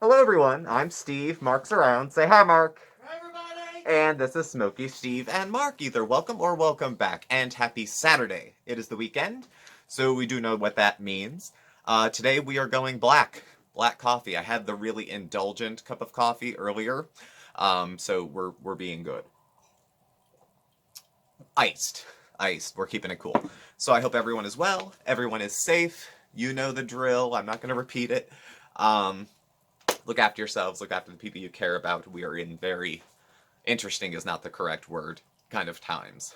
Hello, everyone. I'm Steve. Mark's around. Say hi, Mark. Hi, everybody! And this is Smokey, Steve, and Mark. Either welcome or welcome back, and happy Saturday. It is the weekend, so we do know what that means. Today we are going black. Black coffee. I had the really indulgent cup of coffee earlier, so we're being good. Iced. Iced. We're keeping it cool. So I hope everyone is well. Everyone is safe. You know the drill. I'm not going to repeat it. Um, Look after yourselves. Look after the people you care about. We are in very interesting is not the correct word kind of times.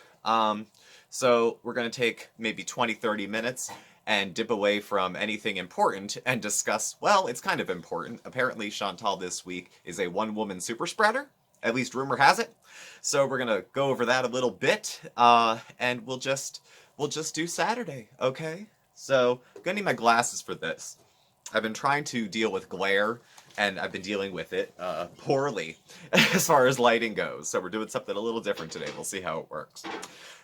So we're going to take maybe 20, 30 minutes and dip away from anything important and discuss, well, it's kind of important. Apparently, Chantal this week is a one-woman super spreader. At least rumor has it. So we're gonna go over that a little bit, and we'll just do Saturday, okay? So I'm gonna need my glasses for this. I've been trying to deal with glare, and I've been dealing with it poorly as far as lighting goes. So we're doing something a little different today. We'll see how it works.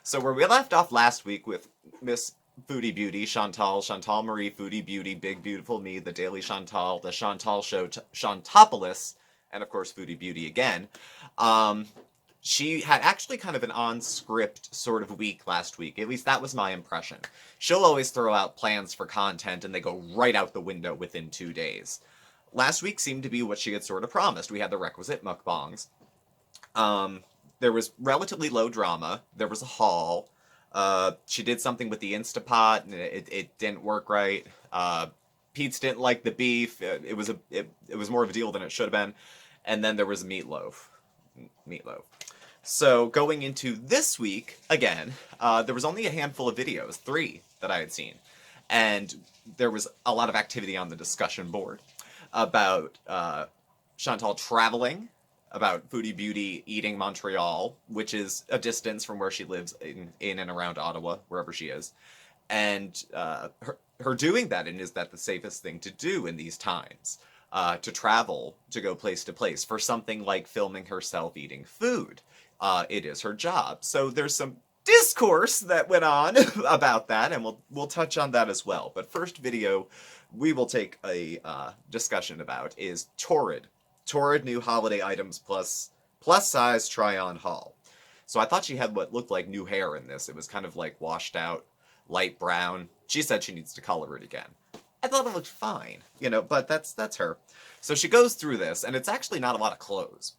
So where we left off last week with Miss Foodie Beauty, Chantal Marie, Foodie Beauty, Big Beautiful Me, The Daily Chantal, The Chantal Show, Chantopolis, and of course Foodie Beauty again. Um, she had actually kind of an on-script sort of week last week. At least that was my impression. She'll always throw out plans for content and they go right out the window within 2 days. Last week seemed to be what she had sort of promised. We had the requisite mukbangs. There was relatively low drama. There was a haul. She did something with the Instapot, and it didn't work right. Pete's didn't like the beef. It was more of a deal than it should have been. And then there was meatloaf. Meatloaf. So going into this week, again, there was only a handful of videos, 3 that I had seen. And there was a lot of activity on the discussion board about Chantal traveling, about Foodie Beauty eating Montreal, which is a distance from where she lives in and around Ottawa, wherever she is. And her doing that, and is that the safest thing to do in these times? To travel, to go place to place, for something like filming herself eating food. It is her job. So there's some discourse that went on about that, and we'll touch on that as well. But first video we will take a discussion about is Torrid. Torrid new holiday items plus size try-on haul. So I thought she had what looked like new hair in this. It was kind of like washed out, light brown. She said she needs to color it again. I thought it looked fine, but that's her. So she goes through this, and it's actually not a lot of clothes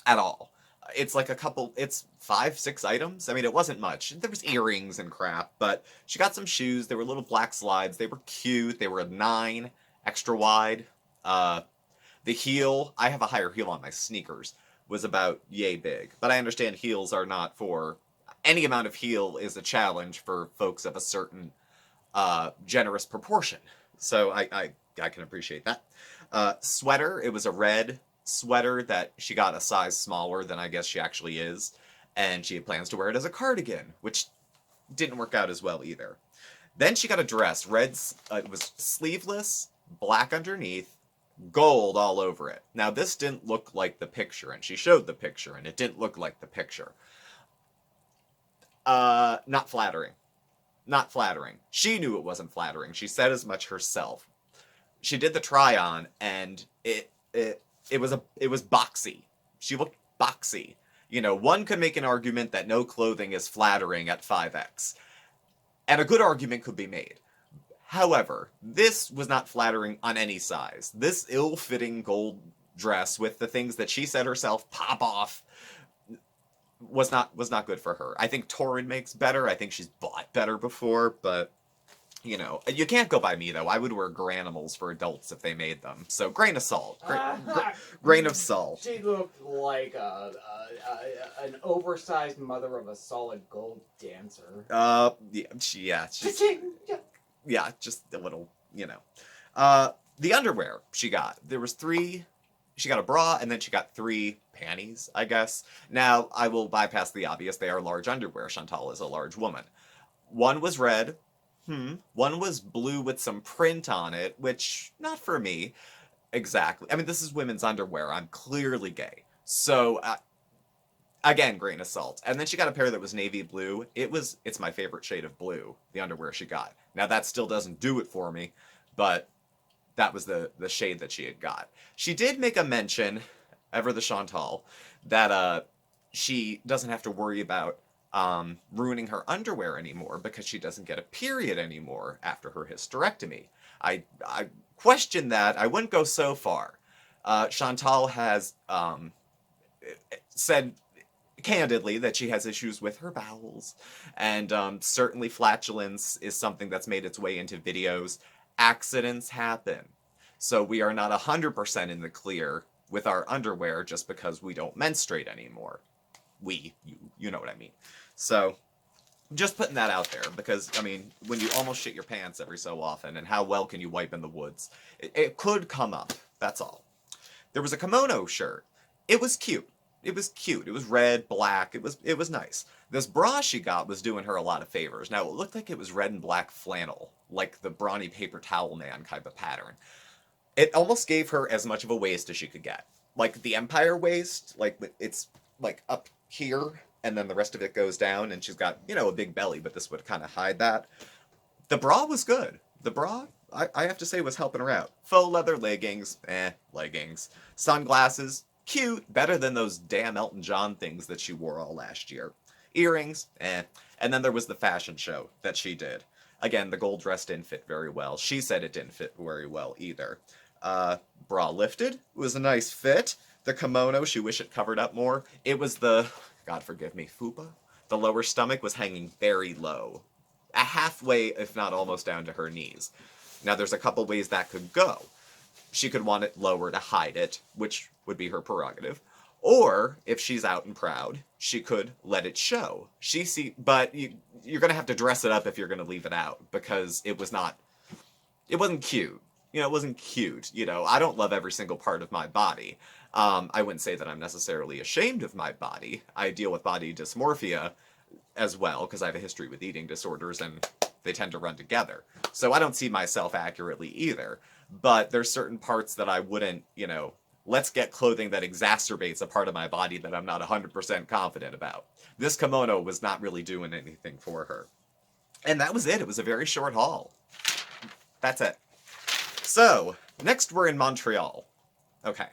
at all. It's like it's 5, 6 items. I mean, it wasn't much. There was earrings and crap, but she got some shoes. They were little black slides. They were cute. They were a 9, extra wide. The heel, I have a higher heel on my sneakers, was about yay big. But I understand heels are not for... Any amount of heel is a challenge for folks of a certain generous proportion. So I can appreciate that. Sweater, it was a red sweater that she got a size smaller than I guess she actually is. And she plans to wear it as a cardigan, which didn't work out as well either. Then she got a dress. It was sleeveless, black underneath, gold all over it. Now this didn't look like the picture, and she showed the picture, and it didn't look like the picture. Not flattering. Not flattering. She knew it wasn't flattering. She said as much herself. She did the try on, and it was boxy. She looked boxy. One could make an argument that no clothing is flattering at 5X. And a good argument could be made. However, this was not flattering on any size. This ill-fitting gold dress with the things that she said herself pop off was not good for her. I think Torrid makes better. I think she's bought better before, but you can't go by me though. I would wear Granimals for adults if they made them. So grain of salt, grain of salt. She looked like an oversized mother of a solid gold dancer. Yeah, just a little, The underwear she got. There was 3. She got a bra, and then she got 3 panties, I guess. Now, I will bypass the obvious. They are large underwear. Chantal is a large woman. One was red. One was blue with some print on it, which, not for me. Exactly. I mean, this is women's underwear. I'm clearly gay. So, again, grain of salt. And then she got a pair that was navy blue. It's my favorite shade of blue, the underwear she got. Now, that still doesn't do it for me, but that was the shade that she had got. She did make a mention, ever the Chantal, that she doesn't have to worry about ruining her underwear anymore because she doesn't get a period anymore after her hysterectomy. I question that. I wouldn't go so far. Chantal has said candidly that she has issues with her bowels, and certainly flatulence is something that's made its way into videos. Accidents happen. So we are not 100% in the clear with our underwear just because we don't menstruate anymore. You know what I mean. So, just putting that out there, because, I mean, when you almost shit your pants every so often, and how well can you wipe in the woods, it could come up, that's all. There was a kimono shirt. It was cute. It was cute. It was red, black. It was nice. This bra she got was doing her a lot of favors. Now, it looked like it was red and black flannel, like the brawny paper towel man type of pattern. It almost gave her as much of a waist as she could get. Like the Empire waist, like it's like up here, and then the rest of it goes down, and she's got, you know, a big belly, but this would kind of hide that. The bra was good. The bra, I have to say, was helping her out. Faux leather leggings, leggings. Sunglasses, cute, better than those damn Elton John things that she wore all last year. Earrings, And then there was the fashion show that she did. Again, the gold dress didn't fit very well. She said it didn't fit very well either. Bra lifted, it was a nice fit. The kimono, she wished it covered up more. It was the, God forgive me, fupa? The lower stomach was hanging very low. Halfway, if not almost down to her knees. Now, there's a couple ways that could go. She could want it lower to hide it, which would be her prerogative. Or, if she's out and proud, she could let it show. But you're going to have to dress it up if you're going to leave it out, because it wasn't cute. You know, it wasn't cute. You know, I don't love every single part of my body. I wouldn't say that I'm necessarily ashamed of my body. I deal with body dysmorphia as well, because I have a history with eating disorders, and they tend to run together. So I don't see myself accurately either. But there's certain parts that I wouldn't, you know, let's get clothing that exacerbates a part of my body that I'm not 100% confident about. This kimono was not really doing anything for her. And that was it. It was a very short haul. That's it. So, next we're in Montreal. Okay.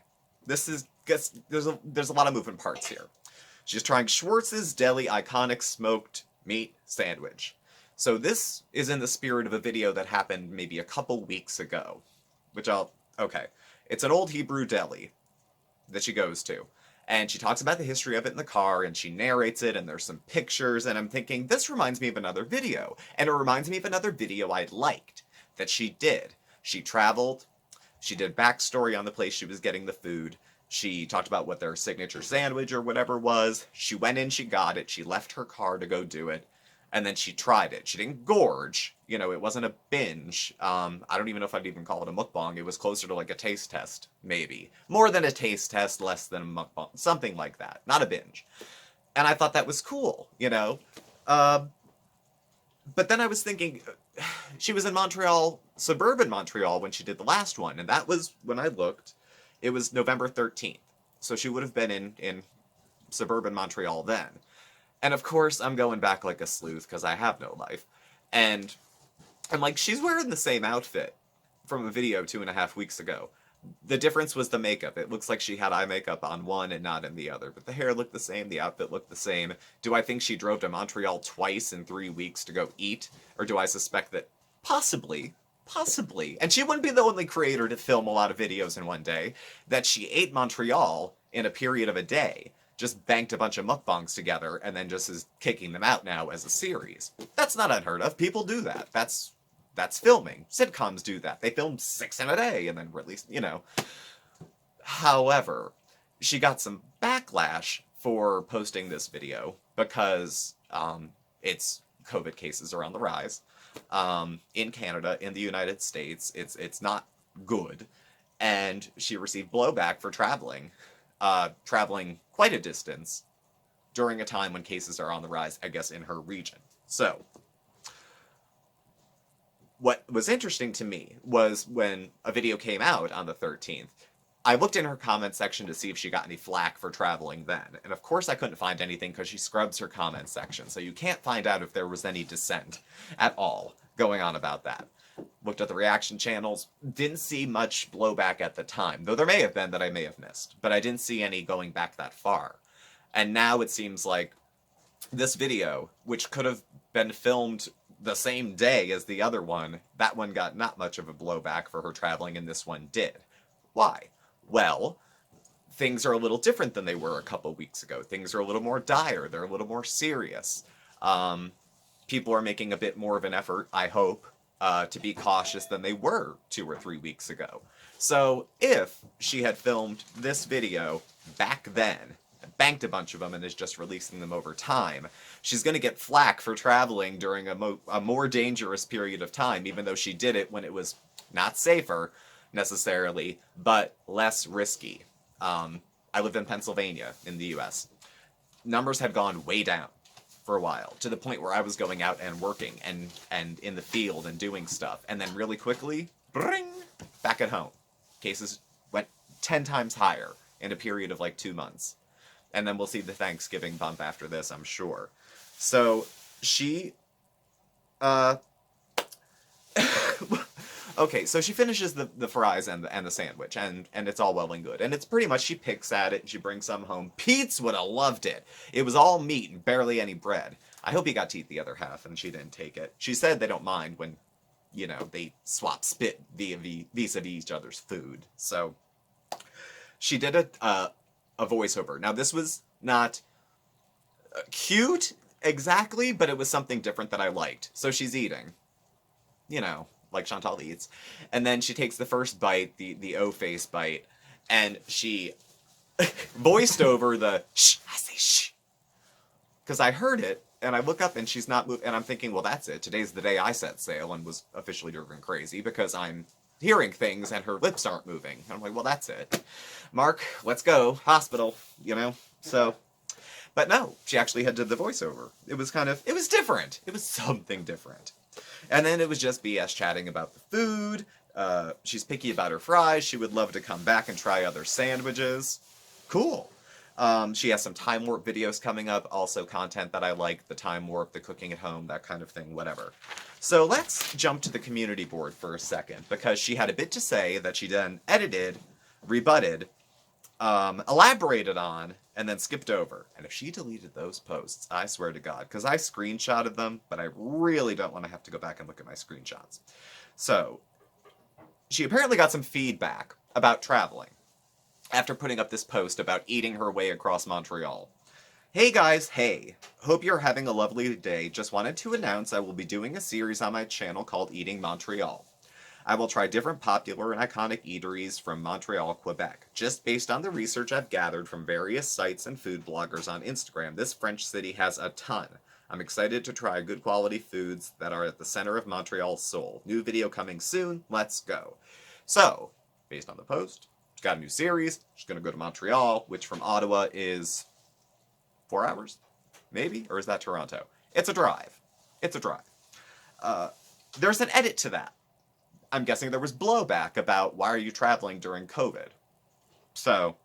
There's a lot of moving parts here. She's trying Schwartz's Deli Iconic Smoked Meat Sandwich. So this is in the spirit of a video that happened maybe a couple weeks ago. Okay. It's an old Hebrew deli that she goes to. And she talks about the history of it in the car, and she narrates it, and there's some pictures, and I'm thinking, this reminds me of another video. And it reminds me of another video I liked that she did. She traveled, she did backstory on the place she was getting the food, she talked about what their signature sandwich or whatever was, she went in, she got it, she left her car to go do it, and then she tried it. She didn't gorge, you know, it wasn't a binge. I don't even know if I'd even call it a mukbang. It was closer to like a taste test, maybe. More than a taste test, less than a mukbang, something like that, not a binge. And I thought that was cool, you know. But then I was thinking, she was in Montreal, suburban Montreal, when she did the last one, and that was, when I looked, it was November 13th. So she would have been in suburban Montreal then. And of course, I'm going back like a sleuth, because I have no life. And I'm like, she's wearing the same outfit from a video 2.5 weeks ago. The difference was the makeup. It looks like she had eye makeup on one and not in the other. But the hair looked the same, the outfit looked the same. Do I think she drove to Montreal twice in 3 weeks to go eat? Or do I suspect that possibly, and she wouldn't be the only creator to film a lot of videos in one day, that she ate Montreal in a period of a day, just banked a bunch of mukbangs together, and then just is kicking them out now as a series. That's not unheard of. People do that. That's filming. Sitcoms do that. They film 6 in a day and then release, you know. However, she got some backlash for posting this video because it's COVID cases are on the rise. In Canada, in the United States, it's not good. And she received blowback for traveling quite a distance during a time when cases are on the rise, I guess, in her region. So, what was interesting to me was when a video came out on the 13th, I looked in her comment section to see if she got any flack for traveling then. And of course I couldn't find anything because she scrubs her comment section, so you can't find out if there was any dissent at all going on about that. Looked at the reaction channels, didn't see much blowback at the time, though there may have been that I may have missed, but I didn't see any going back that far. And now it seems like this video, which could have been filmed the same day as the other one, that one got not much of a blowback for her traveling, and this one did. Why? Well, things are a little different than they were a couple weeks ago. Things are a little more dire. They're a little more serious. People are making a bit more of an effort, I hope, to be cautious than they were 2 or 3 weeks ago. So if she had filmed this video back then, banked a bunch of them and is just releasing them over time, she's going to get flack for traveling during a more dangerous period of time, even though she did it when it was not safer necessarily, but less risky. I lived in Pennsylvania in the US. Numbers had gone way down for a while, to the point where I was going out and working and in the field and doing stuff, and then really quickly, bring, back at home. Cases went 10 times higher in a period of like 2 months. And then we'll see the Thanksgiving bump after this, I'm sure. So, she, okay, so she finishes the fries and the sandwich, and it's all well and good. And it's pretty much, she picks at it, and she brings some home. Pete's would have loved it. It was all meat and barely any bread. I hope he got to eat the other half, and she didn't take it. She said they don't mind when, you know, they swap spit vis-a-vis each other's food. So, she did a voiceover. Now, this was not cute exactly, but it was something different that I liked. So she's eating, you know, like Chantal eats, and then she takes the first bite, the O-face bite, and she voiced over the shh, I say shh, because I heard it, and I look up and she's not moving, and I'm thinking, well, that's it. Today's the day I set sail and was officially driven crazy because I'm hearing things and her lips aren't moving. And I'm like, well, that's it. Mark, let's go. Hospital, you know? So, but no, she actually had to do the voiceover. It was different. It was something different. And then it was just BS chatting about the food. She's picky about her fries. She would love to come back and try other sandwiches. Cool. She has some time warp videos coming up, also content that I like, the time warp, the cooking at home, that kind of thing, whatever. So let's jump to the community board for a second, because she had a bit to say that she then edited, rebutted, elaborated on, and then skipped over. And if she deleted those posts, I swear to God, because I screenshotted them, but I really don't want to have to go back and look at my screenshots. So, she apparently got some feedback about traveling after putting up this post about eating her way across Montreal. Hey guys, hey. Hope you're having a lovely day. Just wanted to announce I will be doing a series on my channel called Eating Montreal. I will try different popular and iconic eateries from Montreal, Quebec. Just based on the research I've gathered from various sites and food bloggers on Instagram, this French city has a ton. I'm excited to try good quality foods that are at the center of Montreal's soul. New video coming soon. Let's go. So, based on the post, she's got a new series. She's going to go to Montreal, which from Ottawa is 4 hours? Maybe? Or is that Toronto? It's a drive. It's a drive. There's an edit to that. I'm guessing there was blowback about why are you traveling during COVID. So,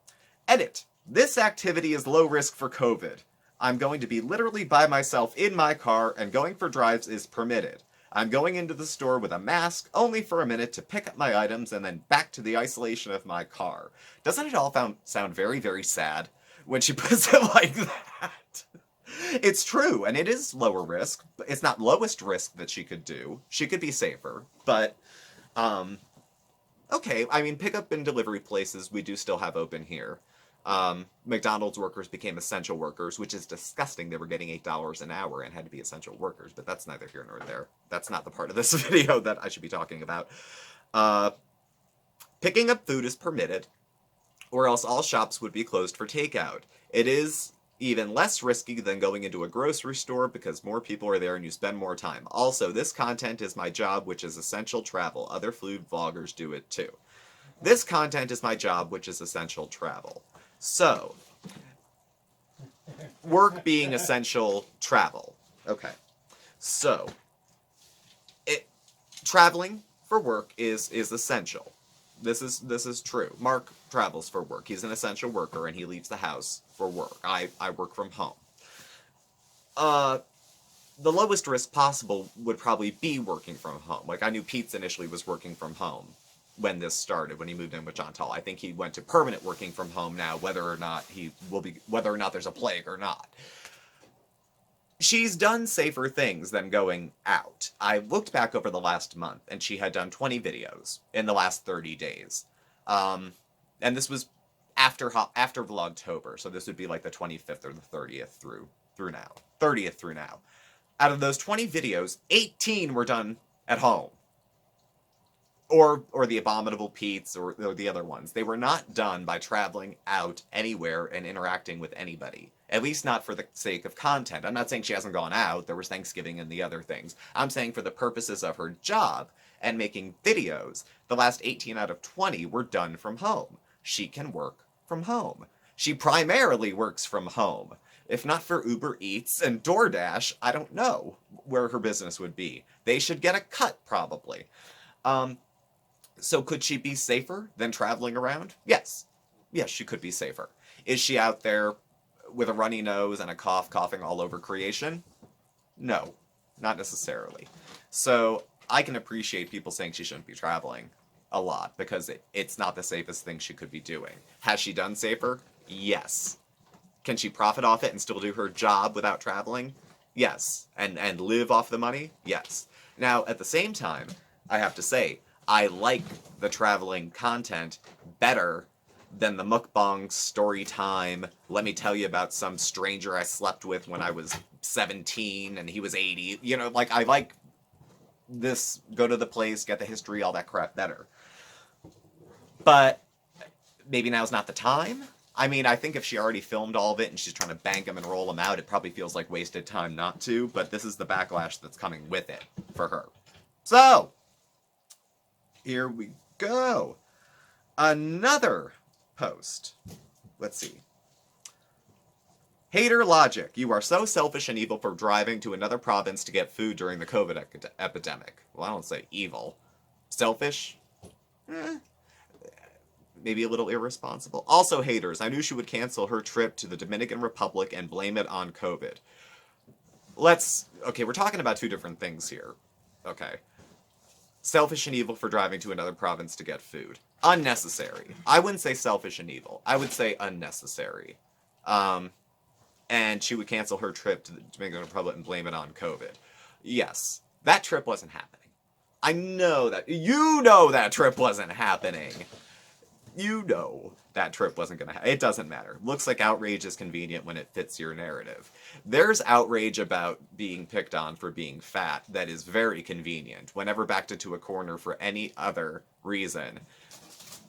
edit. This activity is low risk for COVID. I'm going to be literally by myself in my car, and going for drives is permitted. I'm going into the store with a mask only for a minute to pick up my items and then back to the isolation of my car. Doesn't it all sound very, very sad when she puts it like that? It's true, and it is lower risk. It's not lowest risk that she could do. She could be safer, but okay, I mean, pickup and delivery places we do still have open here. McDonald's workers became essential workers, which is disgusting. They were getting $8 an hour and had to be essential workers, but that's neither here nor there. That's not the part of this video that I should be talking about. Picking up food is permitted, or else all shops would be closed for takeout. It is even less risky than going into a grocery store because more people are there and you spend more time. Also, this content is my job, which is essential travel. Other food vloggers do it too. This content is my job, which is essential travel. So, work being essential travel. Okay. So, traveling for work is essential. This is true. Mark travels for work. He's an essential worker and he leaves the house for work. I work from home. the lowest risk possible would probably be working from home. Like, I knew Pete's initially was working from home when this started, when he moved in with Chantal. I think he went to permanent working from home now, whether or not there's a plague or not. She's done safer things than going out. I looked back over the last month, and she had done 20 videos in the last 30 days. And this was after Vlogtober, so this would be like the 25th or the 30th through now. 30th through now. Out of those 20 videos, 18 were done at home. Or the Abominable Pete's or the other ones. They were not done by traveling out anywhere and interacting with anybody. At least not for the sake of content. I'm not saying she hasn't gone out. There was Thanksgiving and the other things. I'm saying for the purposes of her job and making videos, the last 18 out of 20 were done from home. She can work from home. She primarily works from home. If not for Uber Eats and DoorDash, I don't know where her business would be. They should get a cut, probably. So could she be safer than traveling around? Yes. Yes, she could be safer. Is she out there with a runny nose and a cough coughing all over creation? No, not necessarily. So I can appreciate people saying she shouldn't be traveling a lot because it's not the safest thing she could be doing. Has she done safer? Yes. Can she profit off it and still do her job without traveling? Yes. And live off the money? Yes. Now, at the same time, I have to say, I like the traveling content better than the mukbang story time. Let me tell you about some stranger I slept with when I was 17 and he was 80. You know, like, I like this go to the place, get the history, all that crap better. But maybe now's not the time. I mean, I think if she already filmed all of it and she's trying to bank them and roll them out, it probably feels like wasted time not to, but this is the backlash that's coming with it for her. So, here we go. Another post. Let's see. Hater logic. You are so selfish and evil for driving to another province to get food during the COVID epidemic. Well, I don't say evil. Selfish? Maybe a little irresponsible. Also, haters. I knew she would cancel her trip to the Dominican Republic and blame it on COVID. Okay, we're talking about two different things here. Okay. Selfish and evil for driving to another province to get food. Unnecessary. I wouldn't say selfish and evil. I would say unnecessary. And she would cancel her trip to the Dominican Republic and blame it on COVID. Yes, that trip wasn't happening. I know that. You know that trip wasn't happening. You know that trip wasn't going to happen. It doesn't matter. Looks like outrage is convenient when it fits your narrative. There's outrage about being picked on for being fat that is very convenient. Whenever backed into a corner for any other reason,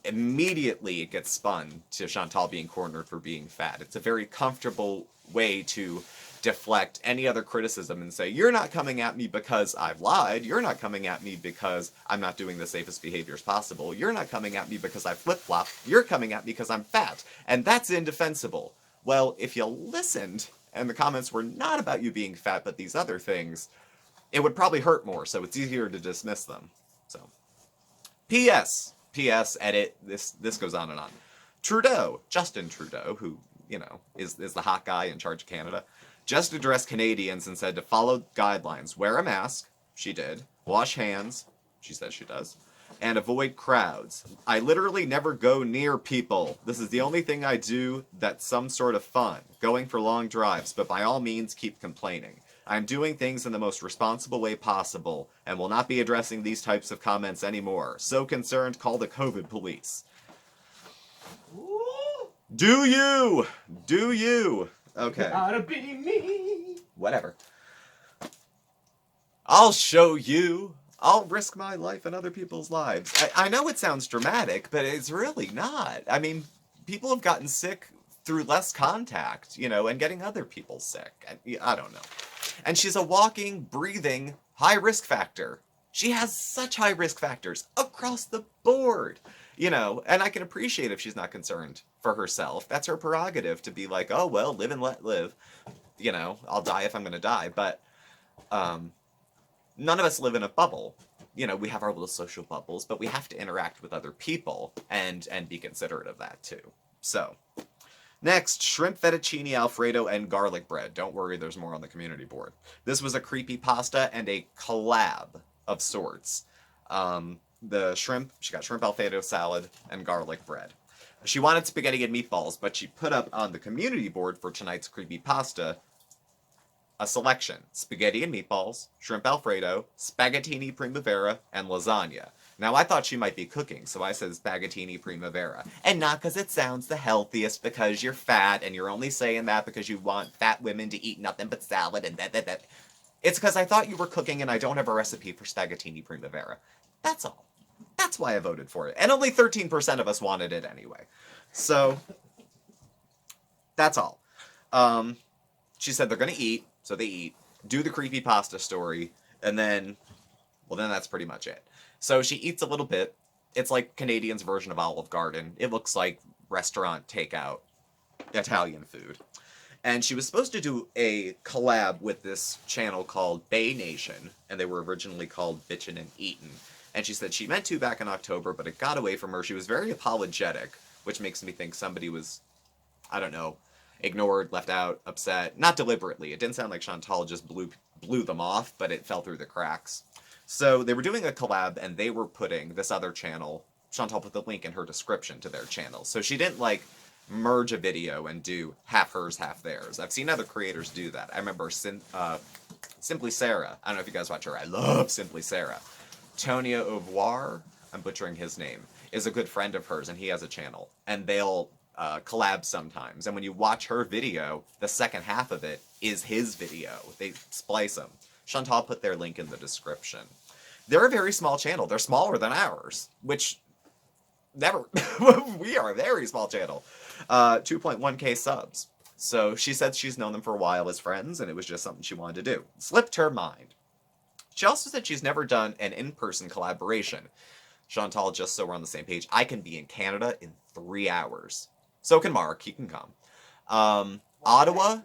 immediately it gets spun to Chantal being cornered for being fat. It's a very comfortable way to deflect any other criticism and say, you're not coming at me because I've lied, you're not coming at me because I'm not doing the safest behaviors possible, you're not coming at me because I flip-flop, you're coming at me because I'm fat, and that's indefensible. Well, if you listened, and the comments were not about you being fat, but these other things, it would probably hurt more, so it's easier to dismiss them. So, P.S. Edit, this goes on and on. Trudeau, Justin Trudeau, who, you know, is the hot guy in charge of Canada, just addressed Canadians and said to follow guidelines. Wear a mask. She did. Wash hands. She says she does. And avoid crowds. I literally never go near people. This is the only thing I do that's some sort of fun. Going for long drives, but by all means keep complaining. I'm doing things in the most responsible way possible, and will not be addressing these types of comments anymore. So concerned, call the COVID police. Do you? Do you? Okay. Gotta be me. Whatever. I'll show you. I'll risk my life and other people's lives. I know it sounds dramatic, but it's really not. I mean, people have gotten sick through less contact, you know, and getting other people sick. I don't know. And she's a walking, breathing, high risk factor. She has such high risk factors across the board. You know, and I can appreciate if she's not concerned for herself. That's her prerogative to be like, oh, well, live and let live. You know, I'll die if I'm going to die. But none of us live in a bubble. You know, we have our little social bubbles, but we have to interact with other people and be considerate of that, too. So, Next, shrimp fettuccine alfredo and garlic bread. Don't worry, there's more on the community board. This was a creepy pasta and a collab of sorts. The shrimp, she got shrimp alfredo salad and garlic bread. She wanted spaghetti and meatballs, but she put up on the community board for tonight's creepy pasta a selection: spaghetti and meatballs, shrimp alfredo, spaghettini primavera, and lasagna. Now, I thought she might be cooking, so I said spaghettini primavera. And not because it sounds the healthiest, because you're fat, and you're only saying that because you want fat women to eat nothing but salad and that. It's because I thought you were cooking, and I don't have a recipe for spaghettini primavera. That's all. That's why I voted for it. And only 13% of us wanted it anyway. So, that's all. She said they're going to eat, so they eat, do the creepy pasta story, and then, well, then that's pretty much it. So she eats a little bit. It's like Canadians' version of Olive Garden. It looks like restaurant takeout Italian food. And she was supposed to do a collab with this channel called Bay Nation, and they were originally called Bitchin' and Eatin'. And she said she meant to back in October, but it got away from her. She was very apologetic, which makes me think somebody was, I don't know, ignored, left out, upset. Not deliberately. It didn't sound like Chantal just blew them off, but it fell through the cracks. So they were doing a collab, and they were putting this other channel. Chantal put the link in her description to their channel. So she didn't, like, merge a video and do half hers, half theirs. I've seen other creators do that. I remember Simply Sarah. I don't know if you guys watch her. I love Simply Sarah. Tonia Ovoir, I'm butchering his name, is a good friend of hers, and he has a channel. And they'll collab sometimes. And when you watch her video, the second half of it is his video. They splice them. Chantal put their link in the description. They're a very small channel. They're smaller than ours, which never. We are a very small channel. 2.1k subs. So she said she's known them for a while as friends, and it was just something she wanted to do. Slipped her mind. She also said she's never done an in-person collaboration. Chantal, just so we're on the same page, I can be in Canada in 3 hours. So can Mark. He can come. Ottawa,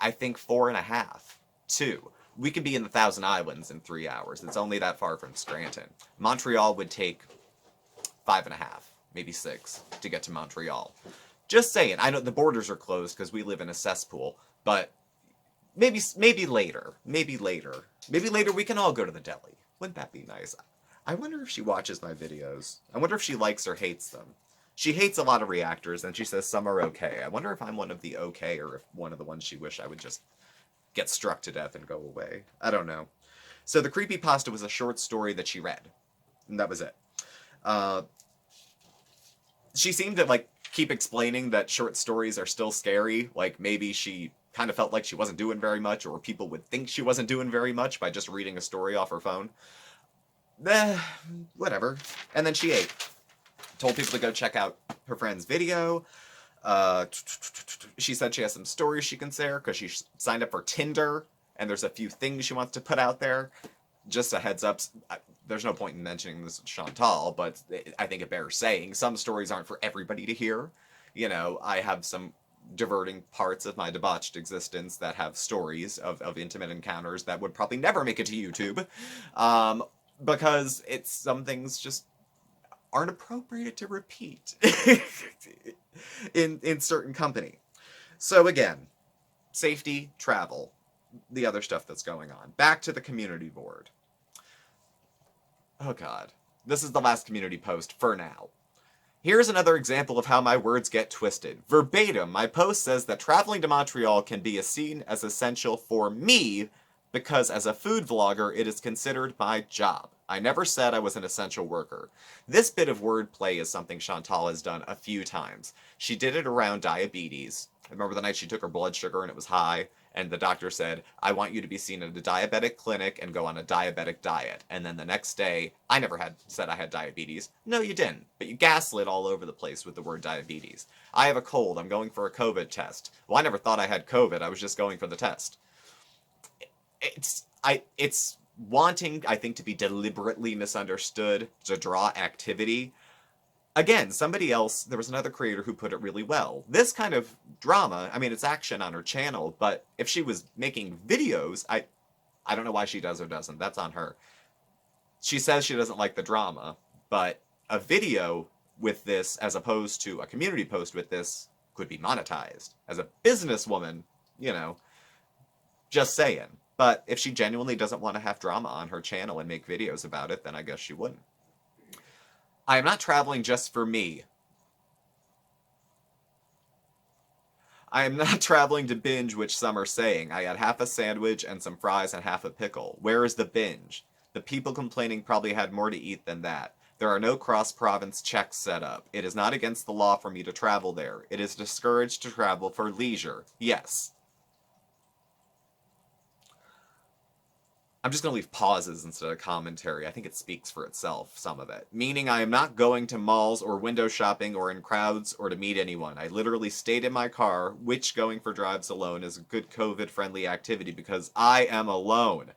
I think 4.5. 2. We could be in the Thousand Islands in 3 hours. It's only that far from Scranton. Montreal would take 5.5, maybe 6 to get to Montreal. Just saying. I know the borders are closed because we live in a cesspool, but maybe later. Maybe later we can all go to the deli. Wouldn't that be nice? I wonder if she watches my videos. I wonder if she likes or hates them. She hates a lot of reactors, and she says some are okay. I wonder if I'm one of the okay, or if one of the ones she wish I would just get struck to death and go away. I don't know. So the creepypasta was a short story that she read. And that was it. She seemed to, like, keep explaining that short stories are still scary. Like, maybe she kind of felt like she wasn't doing very much, or people would think she wasn't doing very much by just reading a story off her phone. Whatever. And then she ate. Told people to go check out her friend's video. She said she has some stories she can share because she signed up for Tinder, and there's a few things she wants to put out there. Just a heads up, there's no point in mentioning this with Chantal, but I think it bears saying some stories aren't for everybody to hear. You know, I have some diverting parts of my debauched existence that have stories of intimate encounters that would probably never make it to YouTube, because some things just aren't appropriate to repeat in certain company. So again, safety, travel, the other stuff that's going on. Back to the community board. Oh god. This is the last community post for now. Here's another example of how my words get twisted. Verbatim, my post says that traveling to Montreal can be seen as essential for me because as a food vlogger, it is considered my job. I never said I was an essential worker. This bit of wordplay is something Chantal has done a few times. She did it around diabetes. I remember the night she took her blood sugar and it was high, and the doctor said, I want you to be seen at a diabetic clinic and go on a diabetic diet. And then the next day, I never said I had diabetes. No, you didn't. But you gaslit all over the place with the word diabetes. I have a cold. I'm going for a COVID test. Well, I never thought I had COVID. I was just going for the test. It's wanting, I think, to be deliberately misunderstood, to draw activity. Again, somebody else, there was another creator who put it really well. This kind of drama, I mean, it's action on her channel, but if she was making videos, I don't know why she does or doesn't. That's on her. She says she doesn't like the drama, but a video with this, as opposed to a community post with this could be monetized. As a businesswoman, you know, just saying. But if she genuinely doesn't want to have drama on her channel and make videos about it, then I guess she wouldn't. I am not traveling just for me. I am not traveling to binge, which some are saying. I had half a sandwich and some fries and half a pickle. Where is the binge? The people complaining probably had more to eat than that. There are no cross-province checks set up. It is not against the law for me to travel there. It is discouraged to travel for leisure. Yes. I'm just going to leave pauses instead of commentary. I think it speaks for itself, some of it. Meaning I am not going to malls or window shopping or in crowds or to meet anyone. I literally stayed in my car, which going for drives alone is a good COVID-friendly activity because I am alone.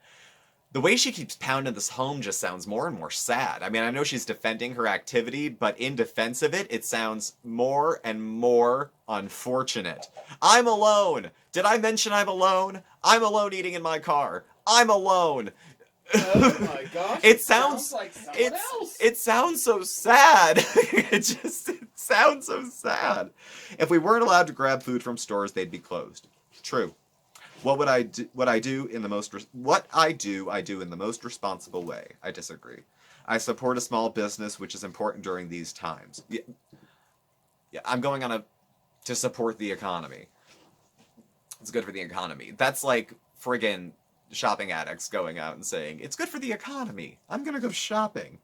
The way she keeps pounding this home just sounds more and more sad. I mean, I know she's defending her activity, but in defense of it, it sounds more and more unfortunate. I'm alone! Did I mention I'm alone? I'm alone eating in my car. I'm alone. Oh my gosh! It sounds like someone else. It sounds so sad. it sounds so sad. If we weren't allowed to grab food from stores, they'd be closed. True. What I do in the most responsible way. I disagree. I support a small business, which is important during these times. Yeah, I'm going on to support the economy. It's good for the economy. That's like friggin' shopping addicts going out and saying, it's good for the economy. I'm gonna go shopping.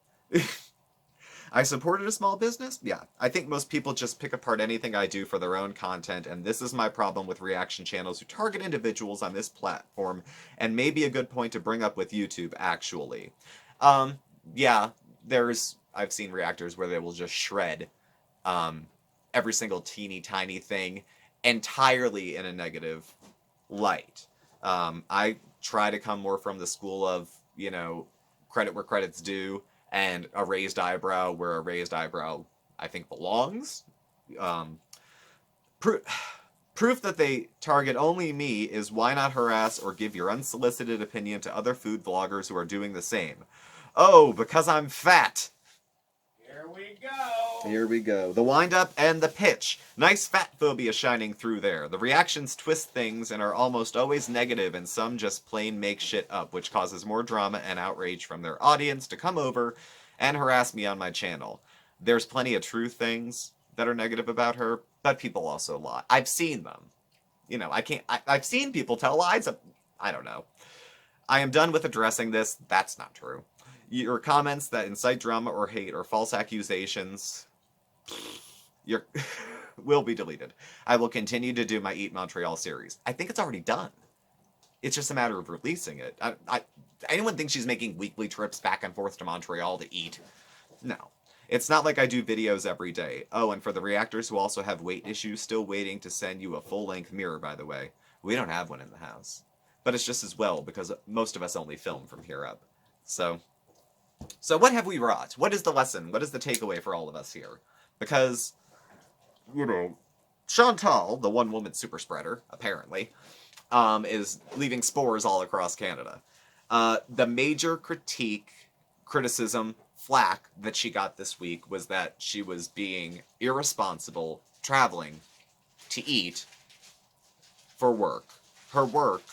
I supported a small business? Yeah. I think most people just pick apart anything I do for their own content, and this is my problem with reaction channels who target individuals on this platform, and maybe a good point to bring up with YouTube, actually. Yeah, I've seen reactors where they will just shred, every single teeny tiny thing entirely in a negative light. I try to come more from the school of, you know, credit where credit's due, and a raised eyebrow where a raised eyebrow, I think, belongs. Proof that they target only me is why not harass or give your unsolicited opinion to other food vloggers who are doing the same. Oh, because I'm fat. Here we go. Here we go. The wind-up and the pitch. Nice fat phobia shining through there. The reactions twist things and are almost always negative, and some just plain make shit up, which causes more drama and outrage from their audience to come over and harass me on my channel. There's plenty of true things that are negative about her, but people also lie. I've seen them. You know, I've seen people tell lies. I don't know. I am done with addressing this. That's not true. Your comments that incite drama or hate or false accusations will be deleted. I will continue to do my Eat Montreal series. I think it's already done. It's just a matter of releasing it. Anyone thinks she's making weekly trips back and forth to Montreal to eat? No. It's not like I do videos every day. Oh, and for the reactors who also have weight issues, still waiting to send you a full-length mirror, by the way. We don't have one in the house. But it's just as well, because most of us only film from here up. So what have we wrought? What is the lesson? What is the takeaway for all of us here? Because, you know, Chantal, the one-woman super spreader, apparently, is leaving spores all across Canada. The major criticism, flack that she got this week was that she was being irresponsible, traveling to eat for work. Her work,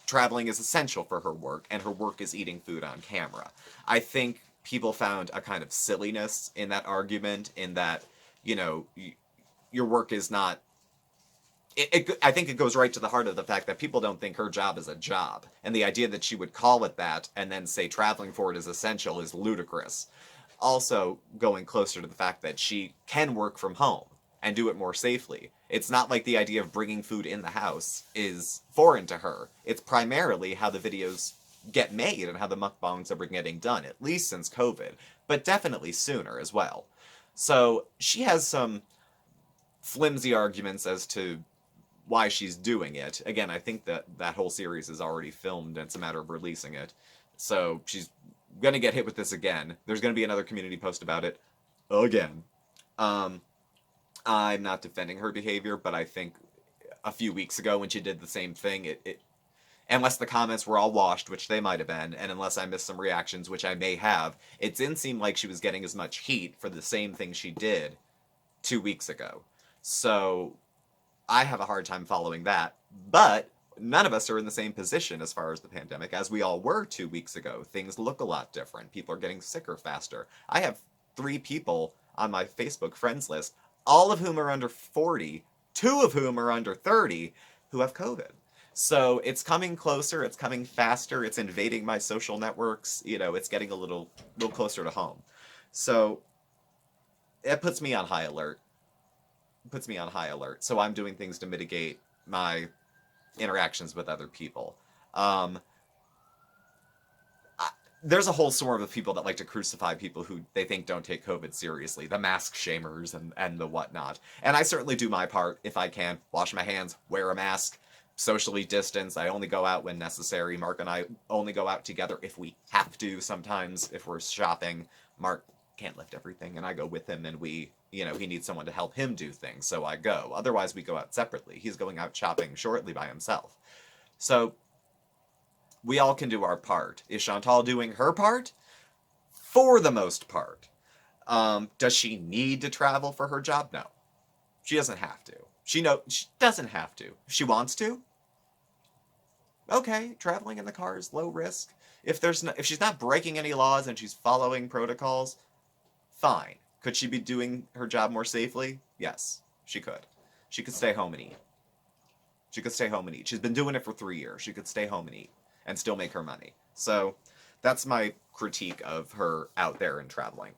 traveling is essential for her work, and her work is eating food on camera. I think people found a kind of silliness in that argument, in that, you know, your work is not... I think it goes right to the heart of the fact that people don't think her job is a job, and the idea that she would call it that and then say traveling for it is essential is ludicrous. Also, going closer to the fact that she can work from home and do it more safely. It's not like the idea of bringing food in the house is foreign to her. It's primarily how the videos get made and how the mukbangs are getting done, at least since COVID, but definitely sooner as well. So she has some flimsy arguments as to why she's doing it. Again, I think that whole series is already filmed and it's a matter of releasing it. So she's gonna get hit with this again. There's gonna be another community post about it again. I'm not defending her behavior, but I think a few weeks ago when she did the same thing, unless the comments were all washed, which they might have been, and unless I missed some reactions, which I may have, it didn't seem like she was getting as much heat for the same thing she did 2 weeks ago. So I have a hard time following that. But none of us are in the same position as far as the pandemic as we all were 2 weeks ago. Things look a lot different. People are getting sicker faster. I have 3 people on my Facebook friends list, all of whom are under 40, 2 of whom are under 30, who have COVID. So it's coming closer, it's coming faster, it's invading my social networks, it's getting a little closer to home. So it puts me on high alert. So I'm doing things to mitigate my interactions with other people. There's a whole swarm of people that like to crucify people who they think don't take COVID seriously, the mask shamers and the whatnot. And I certainly do my part if I can. Wash my hands, wear a mask, socially distance. I only go out when necessary. Mark and I only go out together if we have to. Sometimes if we're shopping, Mark can't lift everything and I go with him, and he needs someone to help him do things, so I go. Otherwise we go out separately. He's going out shopping shortly by himself. So we all can do our part. Is Chantal doing her part? For the most part. Does she need to travel for her job? No. She doesn't have to. She doesn't have to. If she wants to, okay, traveling in the car is low risk. If she's not breaking any laws and she's following protocols, fine. Could she be doing her job more safely? Yes, she could. She could stay home and eat. She's been doing it for 3 years. She could stay home and eat and still make her money. So that's my critique of her out there and traveling.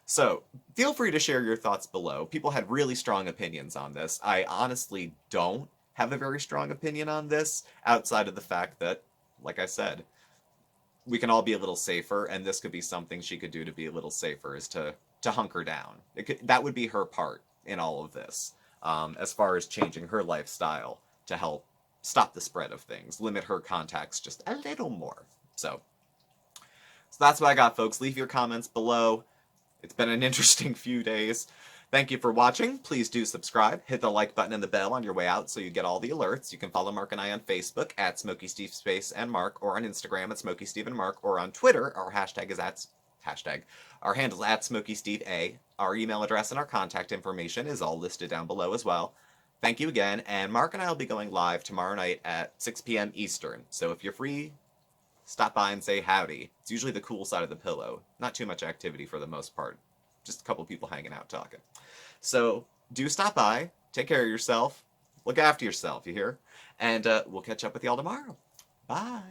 So feel free to share your thoughts below. People had really strong opinions on this. I honestly don't have a very strong opinion on this, outside of the fact that, like I said, we can all be a little safer, and this could be something she could do to be a little safer, is to hunker down. That would be her part in all of this, as far as changing her lifestyle to help stop the spread of things, limit her contacts just a little more. So that's what I got, folks. Leave your comments below. It's been an interesting few days. Thank you for watching. Please do subscribe. Hit the like button and the bell on your way out so you get all the alerts. You can follow Mark and I on Facebook at SmokeySteveAndMarc, or on Instagram at SmokeySteveAndMarc, or on Twitter. Our hashtag is our handle is at SmokeySteveA. Our email address and our contact information is all listed down below as well. Thank you again, and Mark and I will be going live tomorrow night at 6 p.m. Eastern. So if you're free, stop by and say howdy. It's usually the cool side of the pillow. Not too much activity for the most part. Just a couple people hanging out talking. So do stop by. Take care of yourself. Look after yourself, you hear? And we'll catch up with y'all tomorrow. Bye.